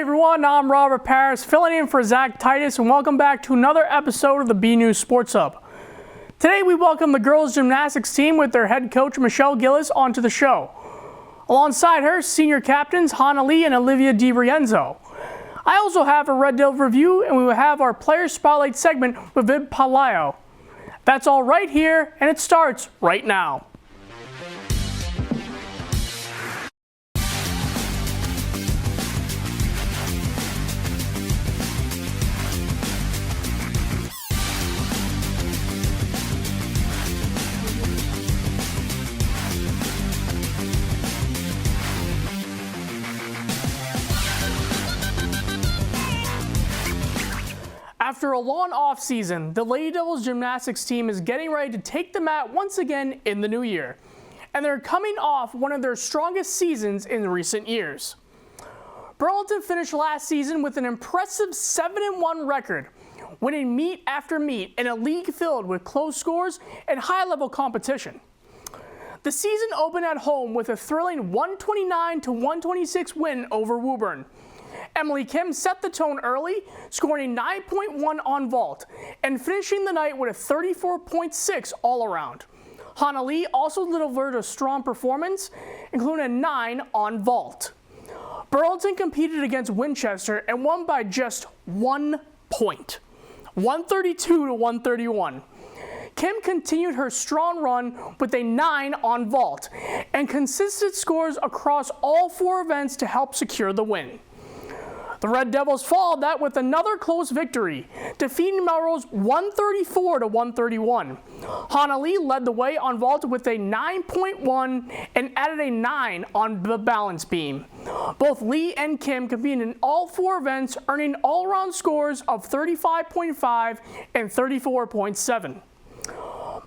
everyone, I'm Robert Parris, filling in for Zach Titus, and welcome back to another episode of the BNEWS Sports Hub. Today we welcome the girls gymnastics team with their head coach Michelle Gillis onto the show. Alongside her, senior captains Hana and Olivia DiRienzo. I also have a Red Devil review, and we will have our player spotlight segment with Viv Palayo. That's all right here, and it starts right now. After a long off-season, the Lady Devils gymnastics team is getting ready to take the mat once again in the new year. And they're coming off one of their strongest seasons in recent years. Burlington finished last season with an impressive 7-1 record, winning meet after meet in a league filled with close scores and high-level competition. The season opened at home with a thrilling 129-126 win over Woburn. Emily Kim set the tone early, scoring a 9.1 on vault, and finishing the night with a 34.6 all-around. Hana also delivered a strong performance, including a 9 on vault. Burlington competed against Winchester and won by just 1 point, 132-131. Kim continued her strong run with a 9 on vault and consistent scores across all 4 events to help secure the win. The Red Devils followed that with another close victory, defeating Melrose 134-131. Hana led the way on vault with a 9.1 and added a 9 on the balance beam. Both Lee and Kim competed in all 4 events, earning all-around scores of 35.5 and 34.7.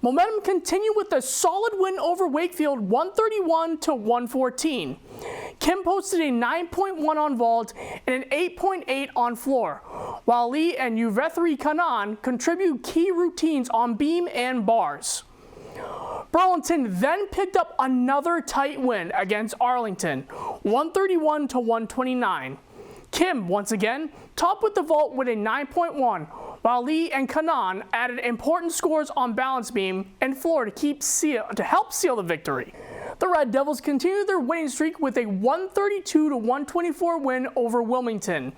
Momentum continued with a solid win over Wakefield 131-114. Kim posted a 9.1 on vault and an 8.8 on floor, while Lee and Yuvethri Kanan contribute key routines on beam and bars. Burlington then picked up another tight win against Arlington, 131-129. Kim, once again, topped with the vault with a 9.1, while Lee and Kanan added important scores on balance beam and floor to help seal the victory. The Red Devils continued their winning streak with a 132-124 win over Wilmington,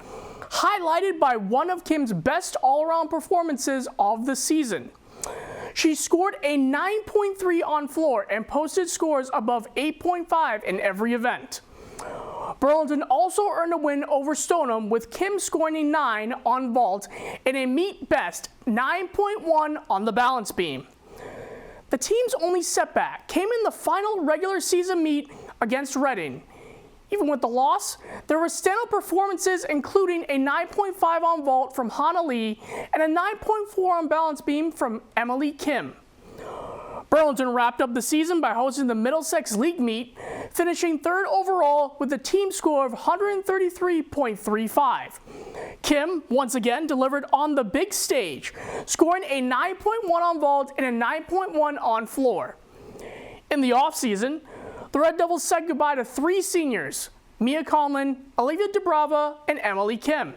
highlighted by one of Kim's best all-around performances of the season. She scored a 9.3 on floor and posted scores above 8.5 in every event. Burlington also earned a win over Stoneham with Kim scoring a 9 on vault and a meet best 9.1 on the balance beam. The team's only setback came in the final regular season meet against Reading. Even with the loss, there were standout performances including a 9.5 on vault from Hana and a 9.4 on balance beam from Emily Kim. Burlington wrapped up the season by hosting the Middlesex League meet, finishing 3rd overall with a team score of 133.35. Kim, once again, delivered on the big stage, scoring a 9.1 on vault and a 9.1 on floor. In the offseason, the Red Devils said goodbye to 3 seniors, Mia Conlon, Olivia DeBrava, and Emily Kim,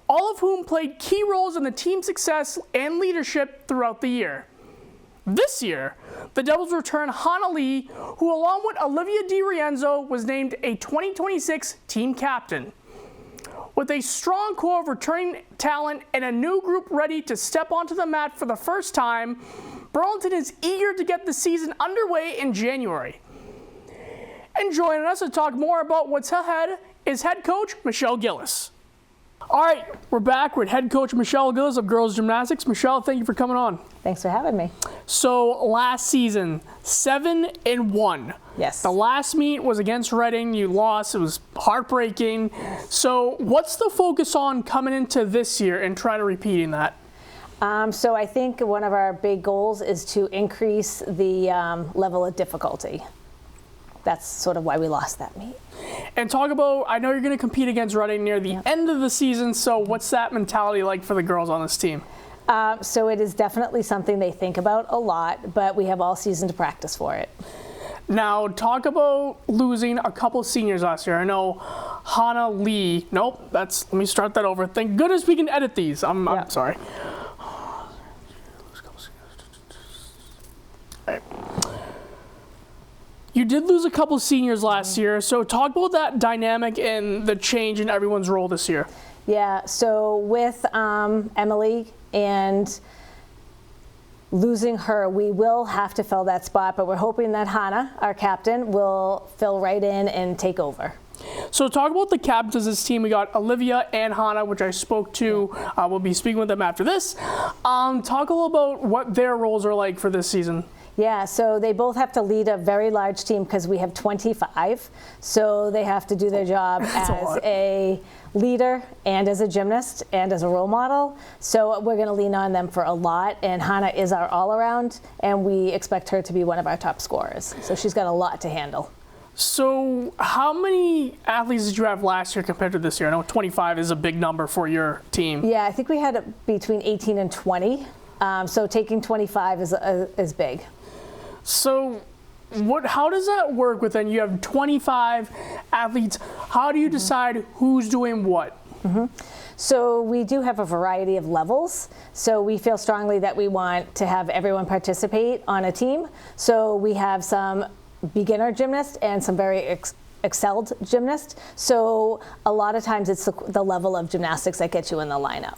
all of whom played key roles in the team's success and leadership throughout the year. This year, the Devils return Hana who along with Olivia DiRienzo was named a 2026 team captain. With a strong core of returning talent and a new group ready to step onto the mat for the first time, Burlington is eager to get the season underway in January. And joining us to talk more about what's ahead is head coach Michelle Gillis. All right, we're back with head coach Michelle Gillis of girls gymnastics. Michelle, thank you for coming on. Thanks for having me. So last season, 7-1. Yes. The last meet was against Reading. You lost. It was heartbreaking. So what's the focus on coming into this year and try to repeating that? So I think one of our big goals is to increase the level of difficulty. That's sort of why we lost that meet. And talk about, I know you're going to compete against Reading near the end of the season, so what's that mentality like for the girls on this team? So it is definitely something they think about a lot, but we have all season to practice for it. Now, talk about losing a couple seniors last year. I know Hana, Lee. Nope, let me start that over. Thank goodness we can edit these. I'm sorry. Right. You did lose a couple seniors last year, so talk about that dynamic and the change in everyone's role this year. Yeah, so with Emily and losing her, we will have to fill that spot, but we're hoping that Hana, our captain, will fill right in and take over. So talk about the captains of this team. We got Olivia and Hana, which I spoke to. We'll be speaking with them after this. Talk a little about what their roles are like for this season. Yeah, so they both have to lead a very large team because we have 25. So they have to do their job as a leader and as a gymnast and as a role model. So we're going to lean on them for a lot. And Hana is our all-around, and we expect her to be one of our top scorers. So she's got a lot to handle. So how many athletes did you have last year compared to this year? I know 25 is a big number for your team. Yeah, I think we had between 18 and 20. So taking 25 is big. So how does that work within? You have 25 athletes. How do you decide who's doing what? So we do have a variety of levels. So we feel strongly that we want to have everyone participate on a team. So we have some beginner gymnasts and some very excelled gymnasts. So a lot of times it's the level of gymnastics that gets you in the lineup.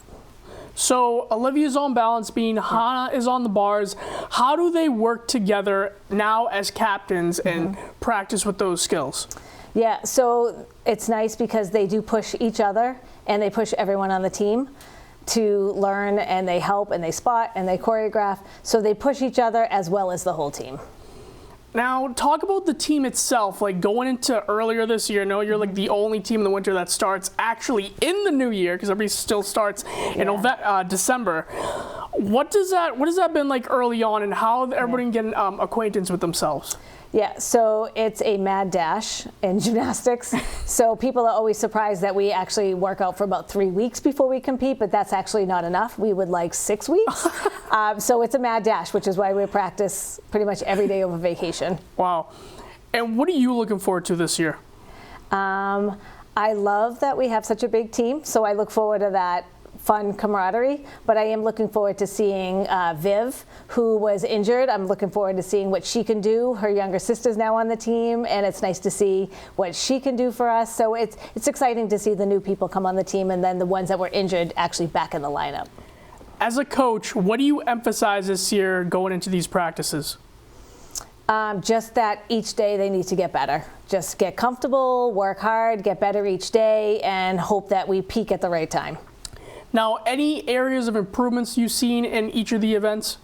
So Olivia's on balance beam, Hana is on the bars. How do they work together now as captains and practice with those skills? Yeah, so it's nice because they do push each other and they push everyone on the team to learn, and they help and they spot and they choreograph. So they push each other as well as the whole team. Now, talk about the team itself, like going into earlier this year. I know you're like the only team in the winter that starts actually in the new year, because everybody still starts in December. What has that been like early on, and how everybody can get acquaintance with themselves? Yeah, so it's a mad dash in gymnastics. So people are always surprised that we actually work out for about 3 weeks before we compete, but that's actually not enough. We would like 6 weeks. So it's a mad dash, which is why we practice pretty much every day over vacation. Wow. And what are you looking forward to this year? I love that we have such a big team, so I look forward to that fun camaraderie, but I am looking forward to seeing Viv, who was injured. I'm looking forward to seeing what she can do. Her younger sister's now on the team, and it's nice to see what she can do for us. So it's exciting to see the new people come on the team, and then the ones that were injured actually back in the lineup. As a coach, what do you emphasize this year going into these practices? Just that each day they need to get better. Just get comfortable, work hard, get better each day, and hope that we peak at the right time. Now, any areas of improvements you've seen in each of the events?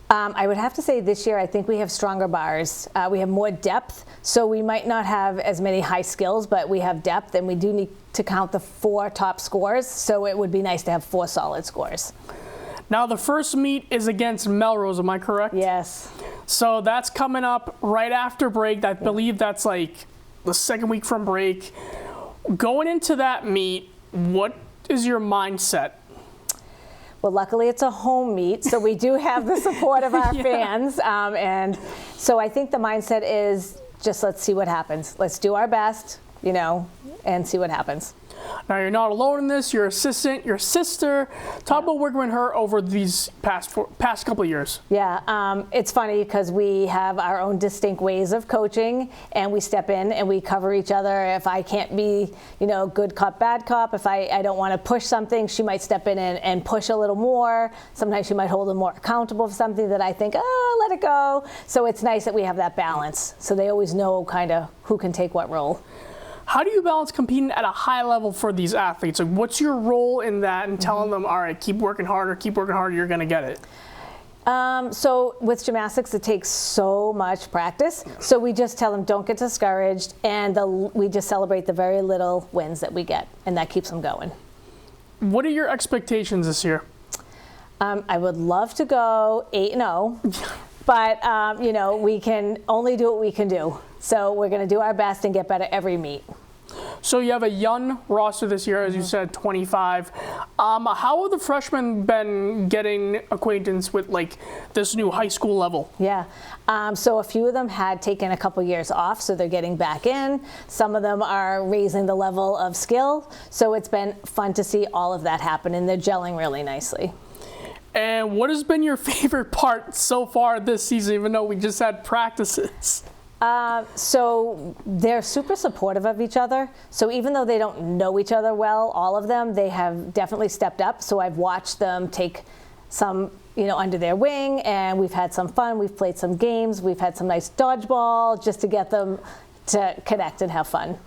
I would have to say this year I think we have stronger bars. We have more depth, so we might not have as many high skills, but we have depth, and we do need to count the 4 top scores, so it would be nice to have 4 solid scores. Now, the first meet is against Melrose, am I correct? Yes. So that's coming up right after break. I believe that's like the second week from break. Going into that meet, what is your mindset? Well, luckily it's a home meet, so we do have the support of our fans. And so I think the mindset is just let's see what happens. Let's do our best, and see what happens. Now, you're not alone in this. Your assistant, your sister. Talk about working with her over these past couple of years. Yeah, it's funny because we have our own distinct ways of coaching, and we step in and we cover each other. If I can't be, good cop, bad cop, if I don't want to push something, she might step in and push a little more. Sometimes she might hold them more accountable for something that I think, let it go. So it's nice that we have that balance. So they always know kind of who can take what role. How do you balance competing at a high level for these athletes? Like, what's your role in that, and telling them, all right, keep working harder, you're going to get it? So with gymnastics, it takes so much practice. So we just tell them, don't get discouraged, and we just celebrate the very little wins that we get, and that keeps them going. What are your expectations this year? I would love to go 8-0, but we can only do what we can do. So we're going to do our best and get better every meet. So you have a young roster this year, as you said, 25. How have the freshmen been getting acquaintance with like this new high school level? Yeah, so a few of them had taken a couple years off, so they're getting back in. Some of them are raising the level of skill, so it's been fun to see all of that happen, and they're gelling really nicely. And what has been your favorite part so far this season, even though we just had practices? So they're super supportive of each other. So even though they don't know each other well, all of them, they have definitely stepped up. So I've watched them take some, under their wing, and we've had some fun. We've played some games. We've had some nice dodgeball just to get them to connect and have fun.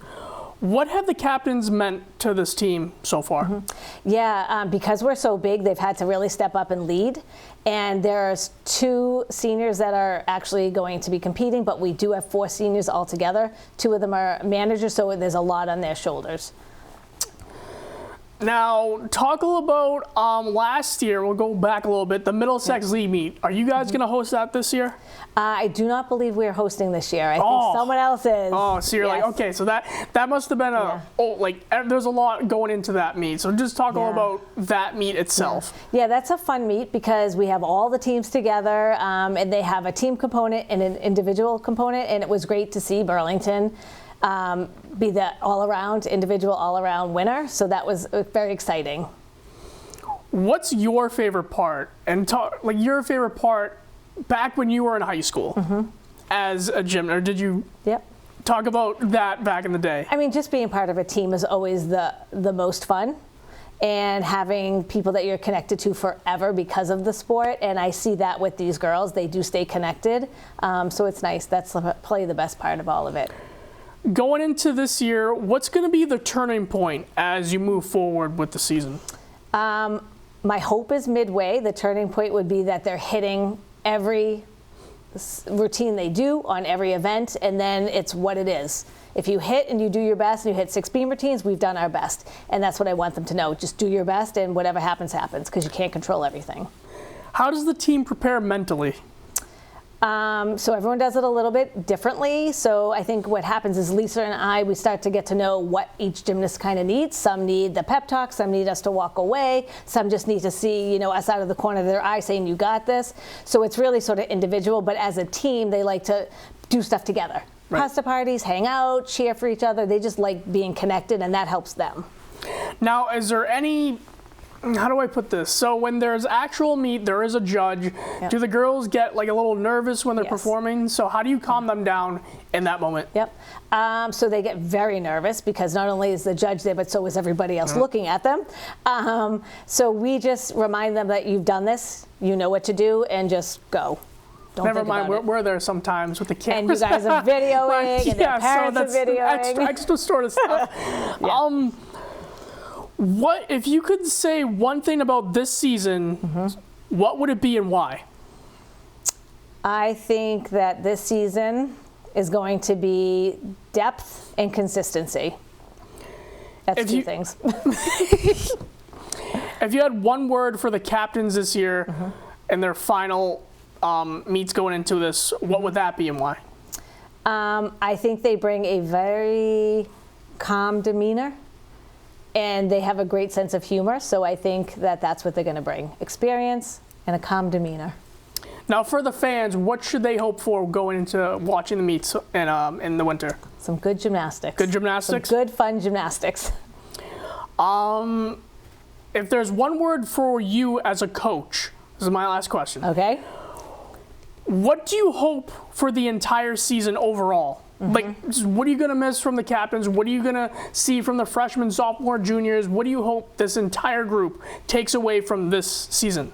What have the captains meant to this team so far? Yeah, because we're so big, they've had to really step up and lead. And there's 2 seniors that are actually going to be competing, but we do have 4 seniors altogether. 2 of them are managers, so there's a lot on their shoulders. Now, talk a little about last year. We'll go back a little bit. The Middlesex League meet. Are you guys going to host that this year? I do not believe we're hosting this year. I think someone else is. Oh, so you're like, okay, so that must have been there's a lot going into that meet. So just talk a little about that meet itself. Yeah, that's a fun meet because we have all the teams together, and they have a team component and an individual component, and it was great to see Burlington be the individual all-around winner. So that was very exciting. What's your favorite part? And your favorite part back when you were in high school as a gym, or did you talk about that back in the day? I mean, just being part of a team is always the most fun, and having people that you're connected to forever because of the sport. And I see that with these girls. They do stay connected. So it's nice. That's probably the best part of all of it. Going into this year, what's going to be the turning point as you move forward with the season? My hope is midway. The turning point would be that they're hitting every routine they do on every event, and then it's what it is. If you hit and you do your best and you hit 6 beam routines, we've done our best. And that's what I want them to know. Just do your best, and whatever happens, happens, because you can't control everything. How does the team prepare mentally? So everyone does it a little bit differently. So I think what happens is Lisa and we start to get to know what each gymnast kind of needs. Some need the pep talk, some need us to walk away, some just need to see, us out of the corner of their eye saying, you got this. So it's really sort of individual, but as a team, they like to do stuff together. Right. Pasta parties, hang out, cheer for each other. They just like being connected, and that helps them. Now, is there any, how do I put this? So when there's actual meet, there is a judge. Yep. Do the girls get like a little nervous when they're performing? So how do you calm them down in that moment? Yep. So they get very nervous because not only is the judge there, but so is everybody else looking at them. So we just remind them that you've done this, you know what to do, and just go. Don't Never mind, we're there sometimes with the cameras. And you guys are videoing, and their parents are videoing. Extra sort of stuff. What if you could say one thing about this season, what would it be and why? I think that this season is going to be depth and consistency. That's 2 things. If you had one word for the captains this year and their final meets going into this, what would that be and why? I think they bring a very calm demeanor. And they have a great sense of humor, so I think that that's what they're going to bring. Experience and a calm demeanor. Now for the fans, what should they hope for going into watching the meets in the winter? Some good gymnastics. Good gymnastics? Some good, fun gymnastics. If there's one word for you as a coach, this is my last question. Okay. What do you hope for the entire season overall? Like, what are you going to miss from the captains? What are you going to see from the freshmen, sophomore, juniors? What do you hope this entire group takes away from this season?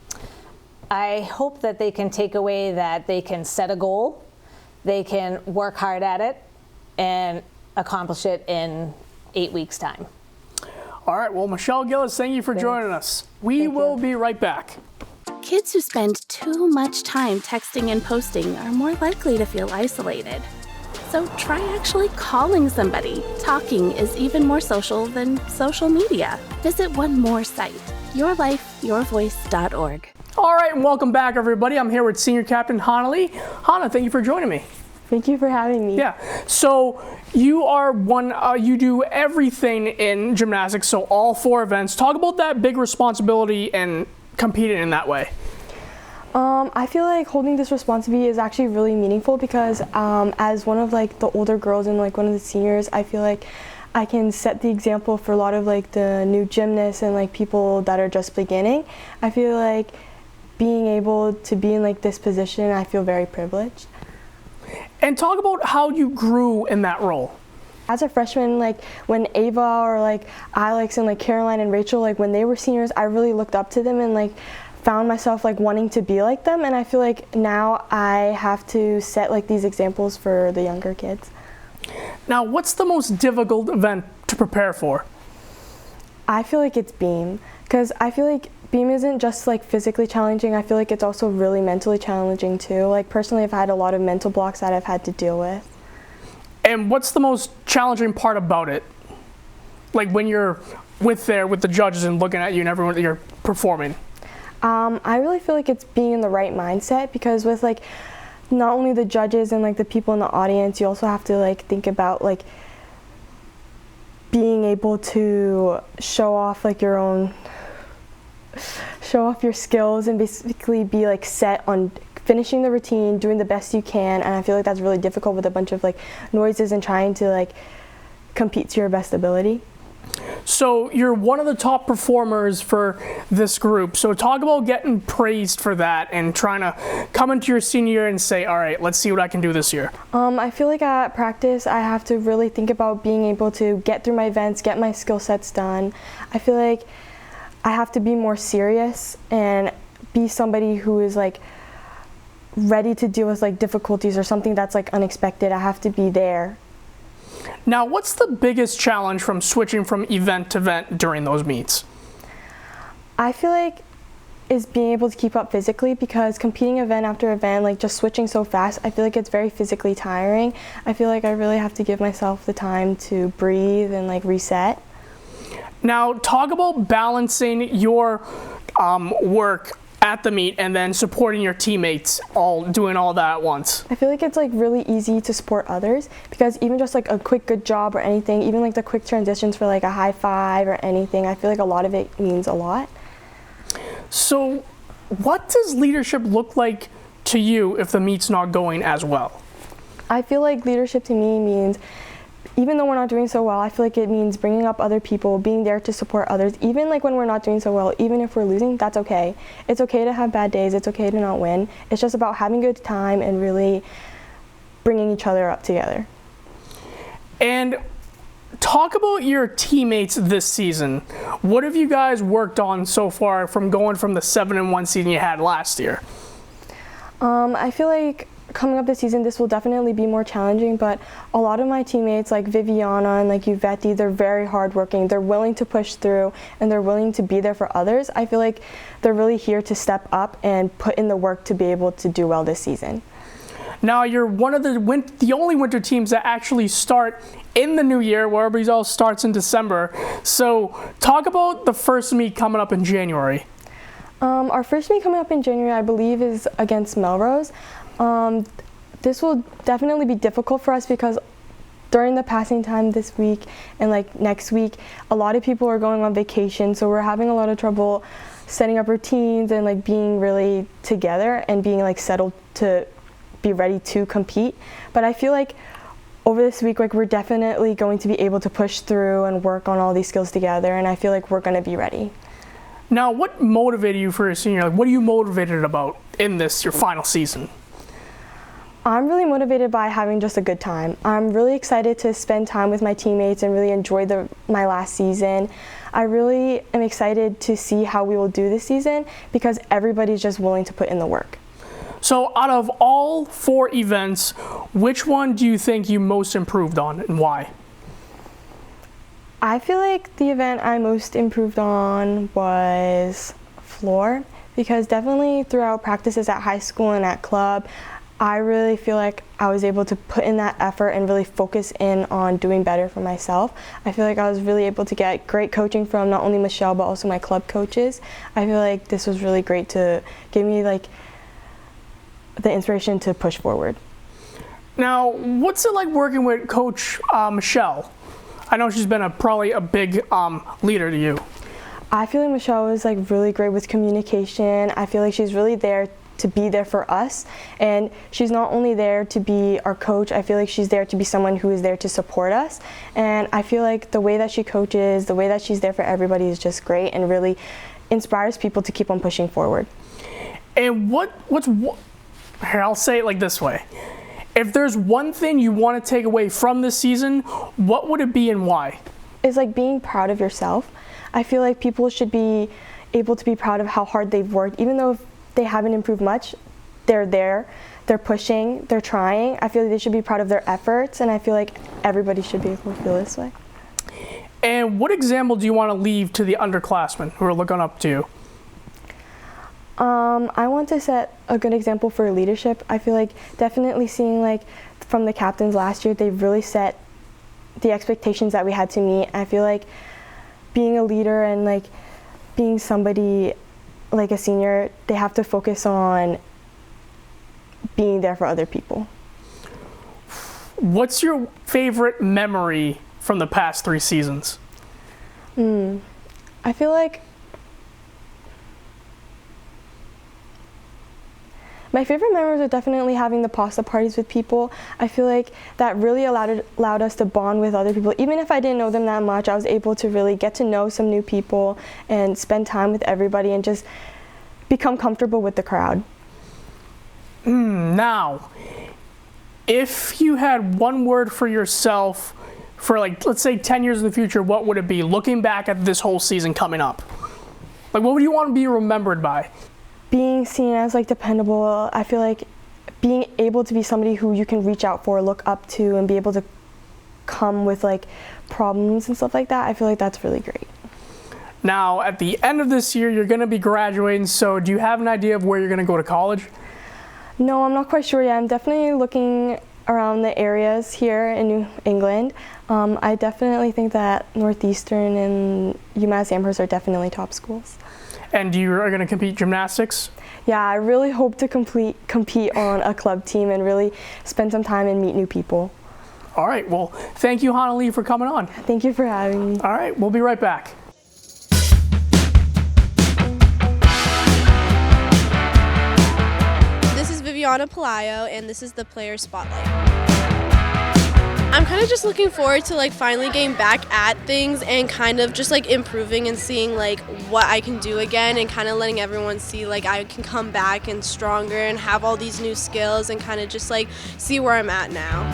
I hope that they can take away that they can set a goal, they can work hard at it, and accomplish it in 8 weeks' time. All right. Well, Michelle Gillis, thank you for joining us. We will be right back. Kids who spend too much time texting and posting are more likely to feel isolated. So try actually calling somebody. Talking is even more social than social media. Visit one more site, yourlifeyourvoice.org. All right, and welcome back, everybody. I'm here with Senior Captain Hana. Hana, thank you for joining me. Thank you for having me. Yeah. So you are you do everything in gymnastics, so all 4 events. Talk about that big responsibility and competing in that way. I feel like holding this responsibility is actually really meaningful because as one of like the older girls and like one of the seniors, I feel like I can set the example for a lot of like the new gymnasts and like people that are just beginning. I feel like being able to be in like this position, I feel very privileged. And talk about how you grew in that role. As a freshman, like when Ava or like Alex and like Caroline and Rachel, like when they were seniors, I really looked up to them and like found myself like wanting to be like them, and I feel like now I have to set like these examples for the younger kids. Now, what's the most difficult event to prepare for? I feel like it's beam, because I feel like beam isn't just like physically challenging, I feel like it's also really mentally challenging too. Like personally, I've had a lot of mental blocks that I've had to deal with. And what's the most challenging part about it? Like when you're with the judges and looking at you and everyone that you're performing. I really feel like it's being in the right mindset, because with like not only the judges and like the people in the audience, you also have to like think about like being able to show off your skills and basically be like set on finishing the routine, doing the best you can, and I feel like that's really difficult with a bunch of like noises and trying to like compete to your best ability. So you're one of the top performers for this group. So talk about getting praised for that and trying to come into your senior year and say, all right, let's see what I can do this year. I feel like at practice, I have to really think about being able to get through my events, get my skill sets done. I feel like I have to be more serious and be somebody who is like ready to deal with like difficulties or something that's like unexpected. I have to be there. Now, what's the biggest challenge from switching from event to event during those meets? I feel like is being able to keep up physically, because competing event after event, like just switching so fast, I feel like it's very physically tiring. I feel like I really have to give myself the time to breathe and like reset. Now, talk about balancing your work at the meet and then supporting your teammates, doing all that at once. I feel like it's like really easy to support others, because even just like a quick good job or anything, even like the quick transitions for like a high five or anything, I feel like a lot of it means a lot. So what does leadership look like to you if the meet's not going as well? I feel like leadership to me means, even though we're not doing so well, I feel like it means bringing up other people, being there to support others, even like when we're not doing so well, even if we're losing, that's okay. It's okay to have bad days, it's okay to not win. It's just about having a good time and really bringing each other up together. And talk about your teammates this season. What have you guys worked on so far from going from the 7-1 season you had last year? I feel like coming up this season, this will definitely be more challenging, but a lot of my teammates like Viviana and like Yvette, they're very hardworking. They're willing to push through and they're willing to be there for others. I feel like they're really here to step up and put in the work to be able to do well this season. Now you're one of the only winter teams that actually start in the new year, where everybody else starts in December. So talk about the first meet coming up in January. Our first meet coming up in January, I believe, is against Melrose. This will definitely be difficult for us, because during the passing time this week and like next week, a lot of people are going on vacation, so we're having a lot of trouble setting up routines and like being really together and being like settled to be ready to compete. But I feel like over this week, like we're definitely going to be able to push through and work on all these skills together, and I feel like we're going to be ready. Now, what motivated you for your senior? Like, what are you motivated about in this, your final season? I'm really motivated by having just a good time. I'm really excited to spend time with my teammates and really enjoy my last season. I really am excited to see how we will do this season, because everybody's just willing to put in the work. So out of all 4 events, which one do you think you most improved on and why? I feel like the event I most improved on was floor, because definitely throughout practices at high school and at club, I really feel like I was able to put in that effort and really focus in on doing better for myself. I feel like I was really able to get great coaching from not only Michelle but also my club coaches. I feel like this was really great to give me like the inspiration to push forward. Now, what's it like working with Coach Michelle? I know she's been probably a big leader to you. I feel like Michelle is like really great with communication. I feel like she's really there to be there for us, and she's not only there to be our coach. I feel like she's there to be someone who is there to support us, and I feel like the way that she coaches, the way that she's there for everybody is just great and really inspires people to keep on pushing forward. And here, I'll say it like this way. If there's one thing you want to take away from this season, what would it be and why? It's like being proud of yourself. I feel like people should be able to be proud of how hard they've worked. Even though they haven't improved much, they're there, they're pushing, they're trying. I feel like they should be proud of their efforts, and I feel like everybody should be able to feel this way. And what example do you want to leave to the underclassmen who are looking up to you? I want to set a good example for leadership. I feel like definitely seeing like from the captains last year, they really set the expectations that we had to meet. I feel like being a leader and like being somebody like a senior, they have to focus on being there for other people. What's your favorite memory from the past 3 seasons? I feel like my favorite memories are definitely having the pasta parties with people. I feel like that really allowed us to bond with other people. Even if I didn't know them that much, I was able to really get to know some new people and spend time with everybody and just become comfortable with the crowd. Now, if you had one word for yourself for like, let's say 10 years in the future, what would it be? Looking back at this whole season coming up. Like, what would you want to be remembered by? Being seen as like dependable. I feel like being able to be somebody who you can reach out for, look up to, and be able to come with like problems and stuff like that. I feel like that's really great. Now, at the end of this year, you're going to be graduating, so do you have an idea of where you're going to go to college? No, I'm not quite sure yet. I'm definitely looking around the areas here in New England. I definitely think that Northeastern and UMass Amherst are definitely top schools. And you are going to compete gymnastics? Yeah, I really hope to compete on a club team and really spend some time and meet new people. All right, well, thank you, Hana Lee, for coming on. Thank you for having me. All right, we'll be right back. This is Viviana Palayo, and this is the Player Spotlight. I'm kind of just looking forward to like finally getting back at things and kind of just like improving and seeing like what I can do again and kind of letting everyone see like I can come back and stronger and have all these new skills and kind of just like see where I'm at now.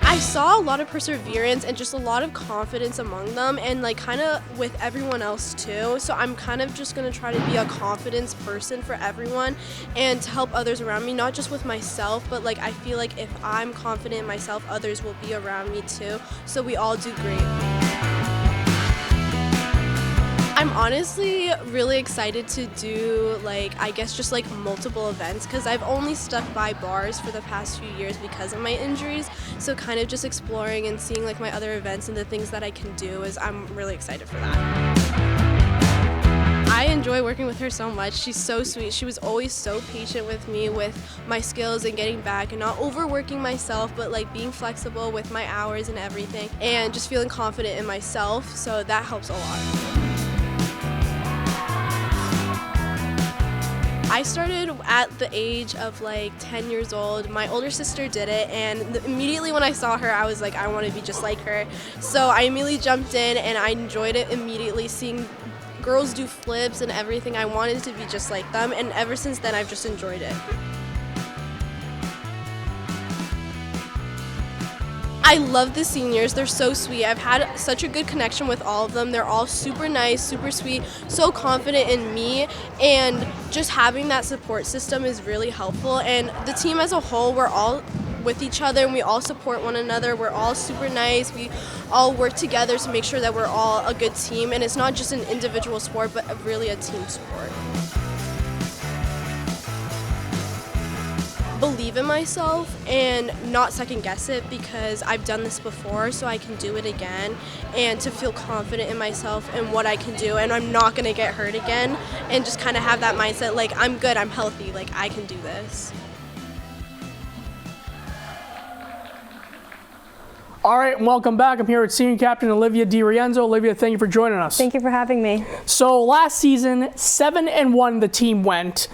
I saw a lot of perseverance and just a lot of confidence among them and like kind of with everyone else too. So I'm kind of just going to try to be a confidence person for everyone and to help others around me, not just with myself, but like I feel like if I'm confident in myself, others will be around me too. So we all do great. I'm honestly really excited to do like I guess just like multiple events because I've only stuck by bars for the past few years because of my injuries, so kind of just exploring and seeing like my other events and the things that I can do is I'm really excited for that. I enjoy working with her so much. She's so sweet. She was always so patient with me with my skills and getting back and not overworking myself, but like being flexible with my hours and everything and just feeling confident in myself, so that helps a lot. I started at the age of like 10 years old. My older sister did it, and immediately when I saw her, I was like, I want to be just like her. So I immediately jumped in, and I enjoyed it immediately, seeing girls do flips and everything. I wanted to be just like them, and ever since then, I've just enjoyed it. I love the seniors. They're so sweet. I've had such a good connection with all of them. They're all super nice, super sweet, so confident in me, and just having that support system is really helpful. And the team as a whole, we're all with each other and we all support one another. We're all super nice. We all work together to make sure that we're all a good team, and it's not just an individual sport, but really a team sport. Believe in myself and not second guess it, because I've done this before, so I can do it again, and to feel confident in myself and what I can do, and I'm not going to get hurt again, and just kind of have that mindset like I'm good, I'm healthy, like I can do this. All right, welcome back. I'm here with Senior Captain Olivia DiRienzo. Olivia, thank you for joining us. Thank you for having me. So last season, 7-1 the team went,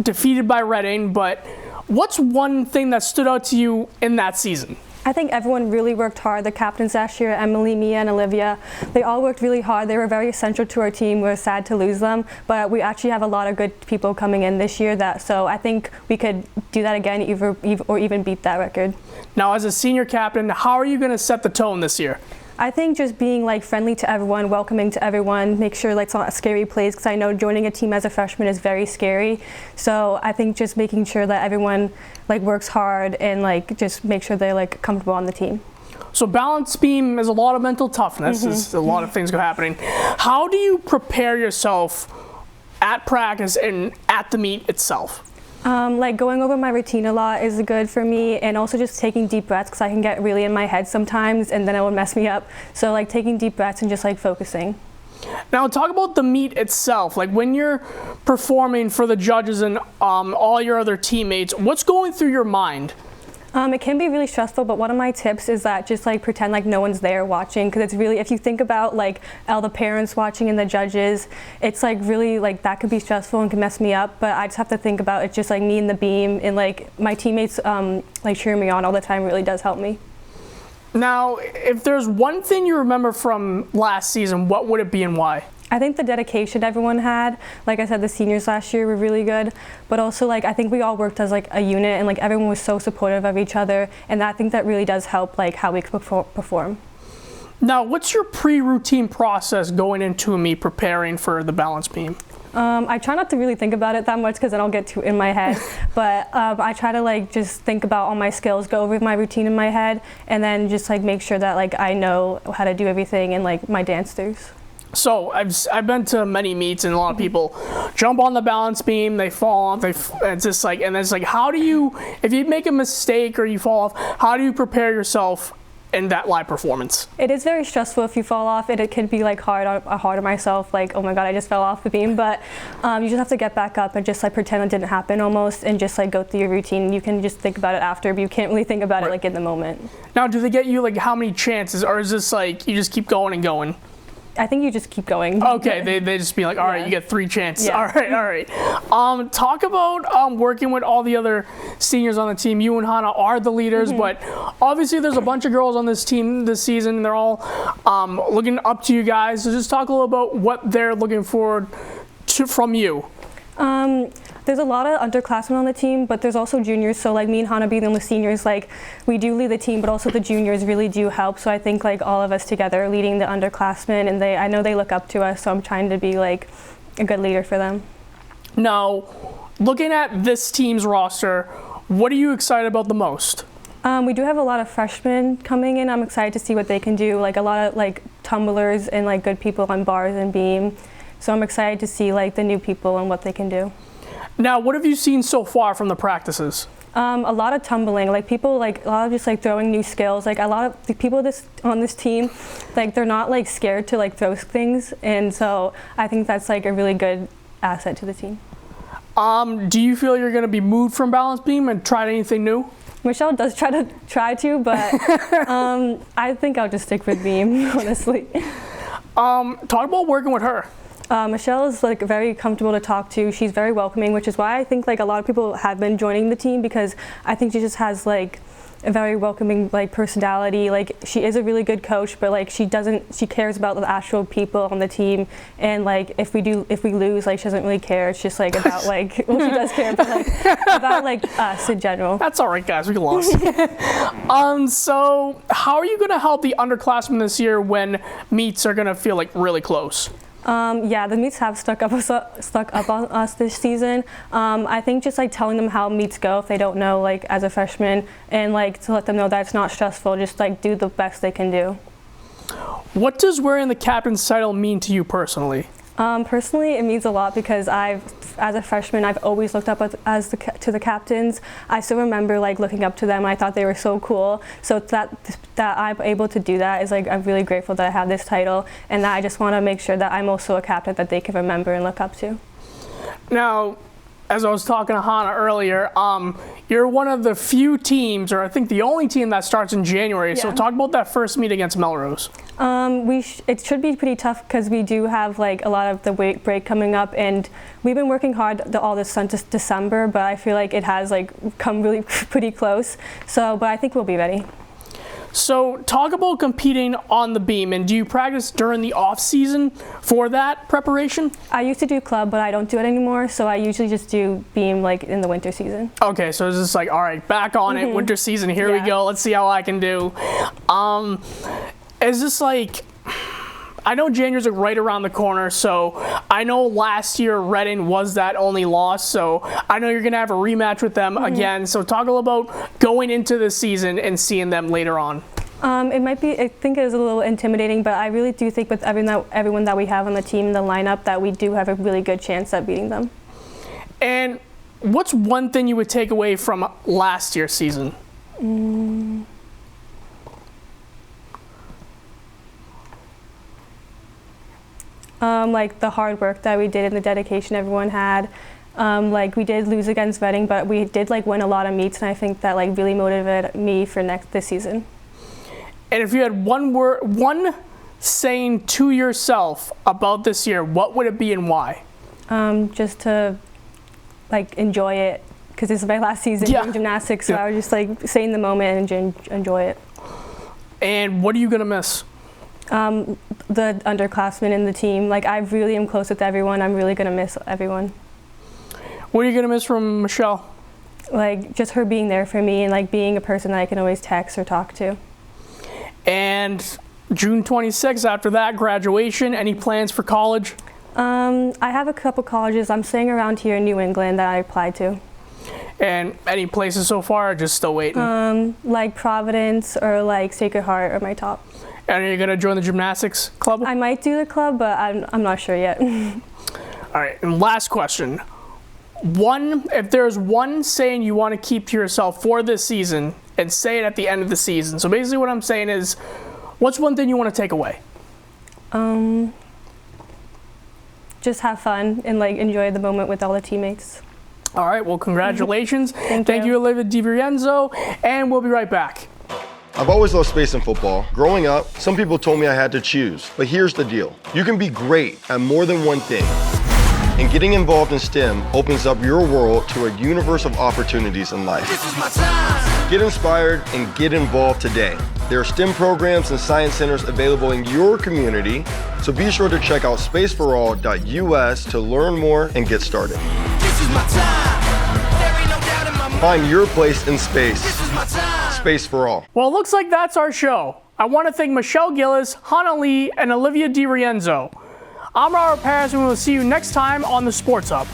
defeated by Reading, but what's one thing that stood out to you in that season? I think everyone really worked hard. The captains last year, Emily, Mia, and Olivia, they all worked really hard. They were very essential to our team. We're sad to lose them, but we actually have a lot of good people coming in this year. So I think we could do that again, or even beat that record. Now, as a senior captain, how are you going to set the tone this year? I think just being like friendly to everyone, welcoming to everyone, make sure like it's not a scary place, because I know joining a team as a freshman is very scary. So I think just making sure that everyone like works hard and like just make sure they're like comfortable on the team. So balance beam is a lot of mental toughness. There's a lot of things go happening. How do you prepare yourself at practice and at the meet itself? Like going over my routine a lot is good for me, and also just taking deep breaths, because I can get really in my head sometimes and then it will mess me up. So like taking deep breaths and just like focusing. Now talk about the meet itself. Like when you're performing for the judges and all your other teammates, what's going through your mind? It can be really stressful, but one of my tips is that just like pretend like no one's there watching, because it's really, if you think about like all the parents watching and the judges, it's like really like that could be stressful and can mess me up. But I just have to think about it's just like me and the beam, and like my teammates like cheering me on all the time really does help me. Now, if there's one thing you remember from last season, what would it be and why? I think the dedication everyone had, like I said, the seniors last year were really good, but also like I think we all worked as like a unit, and like everyone was so supportive of each other, and I think that really does help like how we perform. Now, what's your pre-routine process going into a meet preparing for the balance beam? I try not to really think about it that much, because then I'll get too in my head. But I try to like just think about all my skills, go over my routine in my head, and then just like make sure that like I know how to do everything and like my dance throughs. So I've been to many meets, and a lot of people jump on the balance beam, they fall off, it's just like, and it's like, how do you, if you make a mistake or you fall off, how do you prepare yourself in that live performance? It is very stressful if you fall off. It can be like hard on myself, like, oh my god, I just fell off the beam. But you just have to get back up and just like pretend it didn't happen almost, and just like go through your routine. You can just think about it after, but you can't really think about it like in the moment. Now, do they get you like how many chances, or is this like you just keep going and going? I think you just keep going. Okay, they just be like, all right, you get 3 chances. Yeah. All right. Talk about working with all the other seniors on the team. You and Hana are the leaders, but obviously there's a bunch of girls on this team this season, and they're all looking up to you guys. So just talk a little about what they're looking forward to from you. There's a lot of underclassmen on the team, but there's also juniors. So like me and Hana being the seniors, like we do lead the team, but also the juniors really do help. So I think like all of us together are leading the underclassmen, and I know they look up to us. So I'm trying to be like a good leader for them. Now, looking at this team's roster, what are you excited about the most? We do have a lot of freshmen coming in. I'm excited to see what they can do. Like a lot of like tumblers and like good people on bars and beam. So I'm excited to see like the new people and what they can do. Now, what have you seen so far from the practices? A lot of tumbling, like people, like a lot of just like throwing new skills. Like a lot of the people on this team, like they're not like scared to like throw things, and so I think that's like a really good asset to the team. Do you feel you're going to be moved from balance beam and try anything new? Michelle does try to, but I think I'll just stick with beam, honestly. Talk about working with her. Michelle is like very comfortable to talk to. She's very welcoming, which is why I think like a lot of people have been joining the team, because I think she just has like a very welcoming like personality. Like she is a really good coach, but like she cares about the actual people on the team, and like if we lose, like she doesn't really care. It's just like about like, well, she does care, but like about like us in general. That's all right, guys, we lost. So how are you going to help the underclassmen this year when meets are going to feel like really close? Yeah, the meets have stuck up on us this season. I think just like telling them how meets go if they don't know, like as a freshman, and like to let them know that it's not stressful, just like do the best they can do. What does wearing the captain's title mean to you personally? Personally, it means a lot, because as a freshman, I've always looked up to the captains. I still remember like looking up to them. I thought they were so cool. So that I'm able to do that is like, I'm really grateful that I have this title, and that I just want to make sure that I'm also a captain that they can remember and look up to. Now, as I was talking to Hana earlier, you're one of the few teams, or I think the only team that starts in January. So talk about that first meet against Melrose. It should be pretty tough because we do have like a lot of the break coming up, and we've been working hard all this since December, but I feel like it has like come really pretty close. But I think we'll be ready. So talk about competing on the beam, and do you practice during the off season for that preparation? I used to do club, but I don't do it anymore, so I usually just do beam like in the winter season. Okay, so it's just like, all right, back on it, winter season, here we go, let's see how I can do. Is this like, I know January's like right around the corner, so I know last year Reading was that only loss, so I know you're going to have a rematch with them again. So talk a little about going into the season and seeing them later on. It might be, I think it is a little intimidating, but I really do think with everyone that we have on the team, the lineup, that we do have a really good chance at beating them. And what's one thing you would take away from last year's season? Like the hard work that we did and the dedication everyone had. Like we did lose against Reading, but we did like win a lot of meets, and I think that like really motivated me for this season. And if you had one saying to yourself about this year, what would it be and why? Just to like enjoy it, because it's my last season in gymnastics, so I was just like saying the moment and enjoy it. And what are you gonna miss? The underclassmen in the team. Like I really am close with everyone. I'm really gonna miss everyone. What are you gonna miss from Michelle? Like just her being there for me and like being a person that I can always text or talk to. And June 26th, after that, graduation, any plans for college? I have a couple colleges. I'm staying around here in New England that I applied to. And any places so far, or just still waiting? Like Providence or like Sacred Heart are my top. And are you going to join the gymnastics club? I might do the club, but I'm not sure yet. All right, and last question. If there's one saying you want to keep to yourself for this season, and say it at the end of the season. So basically what I'm saying is, what's one thing you want to take away? Just have fun and like enjoy the moment with all the teammates. All right, well, congratulations. Thank you, Olivia DiRienzo, and we'll be right back. I've always loved space and football. Growing up, some people told me I had to choose. But here's the deal. You can be great at more than one thing. And getting involved in STEM opens up your world to a universe of opportunities in life. This is my time. Get inspired and get involved today. There are STEM programs and science centers available in your community, so be sure to check out spaceforall.us to learn more and get started. This is my time. There ain't no doubt in my mind. Find your place in space. This is my time. Space for all. Well, it looks like that's our show. I want to thank Michelle Gillis, Hana Lee, and Olivia DiRienzo. I'm Robert Parris, and we'll see you next time on the Sports Hub.